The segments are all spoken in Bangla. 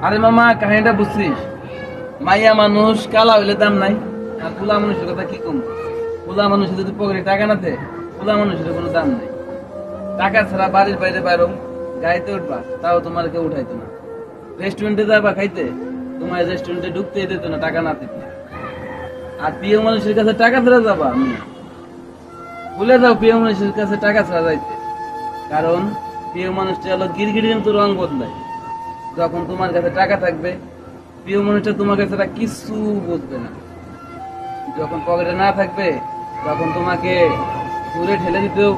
আরে মামা, কাহিনীটা বুঝছিস? মাইয়া মানুষ কালা হইলে দাম নাই, আর পোলা মানুষের কথা কি কম। পোলা মানুষের যদি পকেটে টাকা না থাকে, পোলা মানুষের কোনো দাম নাই। টাকা ছাড়া বাড়ির বাইরে বাইরো, গাড়িতে উঠবা তাও তোমার কেউ উঠাইতো না। রেস্টুরেন্টে যাবা খাইতে, তোমার রেস্টুরেন্টে ঢুকতেই দিত না টাকা না থাকলে। আর প্রিয় মানুষের কাছে টাকা ছাড়া যাবা, ভুলে যাও প্রিয় মানুষের কাছে টাকা ছাড়া যাইতে। কারণ প্রিয় মানুষটা হলো গিরগিরি কিন্তু রং বদলায়। যখন তোমার কাছে টাকা থাকবে, প্রিয় মানুষটা তোমার কাছে কিছু বুঝবে না। যখন পকেটে না থাকবে, তখন তোমাকে দূরে ঠেলে দিতেও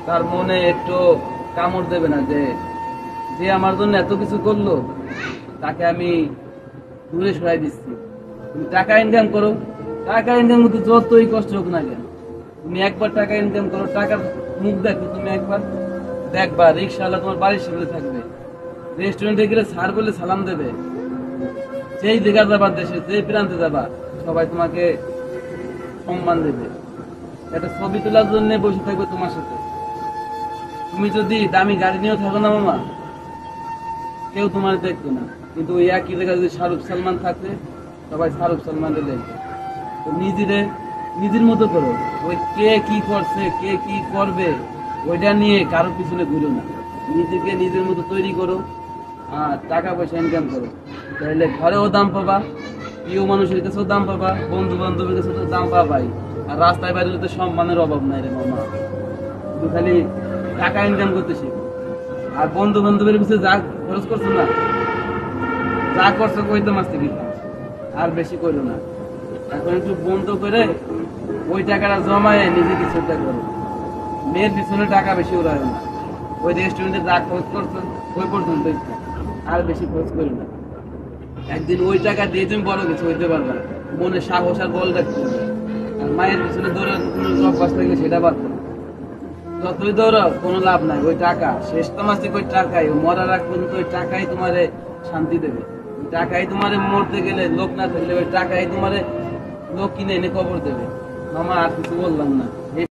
তার মনে একটু কামড় দেবে না, যে যে আমার জন্য এত কিছু করলো তাকে আমি দূরে সরাই দিচ্ছি। তুমি টাকা ইনকাম করো, টাকা ইনকাম করতে যতই কষ্ট হোক না কেন, তুমি একবার টাকা ইনকাম করো, টাকার মুখ দেখো তুমি একবার, দেখবা রিক্সাওয়ালা তোমার বাড়ির সামনে থাকবে, রেস্টুরেন্টে গেলে স্যার বলে সালাম দেবে। যেই দেখা যাবা দেশে, যে প্রান্তে যাবা, সবাই তোমাকে সম্মান দেবে। একটা ছবি তোলার জন্য বসে থাকবে তোমার সাথে। তুমি যদি দামি গাড়ি নিয়েও থাকো না মামা, কেউ তোমার দেখবে না। কিন্তু ওই একই জায়গায় যদি শাহরুখ সালমান থাকে, সবাই শাহরুখ সালমানের দেখবে। তো নিজের মতো করো। ওই কে কি করছে, কে কি করবে, ওইটা নিয়ে কারোর পিছনে ঘুরো না। নিজেকে নিজের মতো তৈরি করো, আর টাকা পয়সা ইনকাম করো। তাহলে ঘরেও দাম পাবা, প্রিয় মানুষের কাছেও দাম পাবা, বন্ধু বান্ধবের কাছে তো দাম পাবাই। আর রাস্তায় বাইরে তো সম্মানের অভাব নাই রে মামা। শুধু খালি টাকা ইনকাম করতে শিখো। আর বন্ধু বান্ধবের পিছনে যা খরচ করছো না, যা করছো কইতে মাসতে কিন্তু আর বেশি করো না। এখন একটু বন্ধ করে ওই টাকাটা জমায়ে নিজে কিছু একটা করো। মেয়ের পিছনে টাকা বেশি উড়ায় না। ওই রেস্টুরেন্টে যা খরচ করছো ওই পর্যন্তই থাক, আর বেশি খরচ করো না। একদিন ওই টাকা দিয়ে তুমি বড় কিছু হইতে পারবে না। মনে সাহস আর বল রাখতে হবে। আর মায়ের পিছনে দৌড়ানোর কোনো অভ্যাস থাকলে সেটা বাদ করো। যতই দৌড়াও কোনো লাভ নাই। ওই টাকা শেষ তো মাসে ওই টাকাই, মরার আগ পর্যন্ত ওই টাকাই তোমারে শান্তি দেবে। ওই টাকাই তোমারে মরতে গেলে, লোক না থাকলে ওই টাকাই তোমারে লোক কিনে এনে কবর দেবে। মামা আর কিছু বললাম না।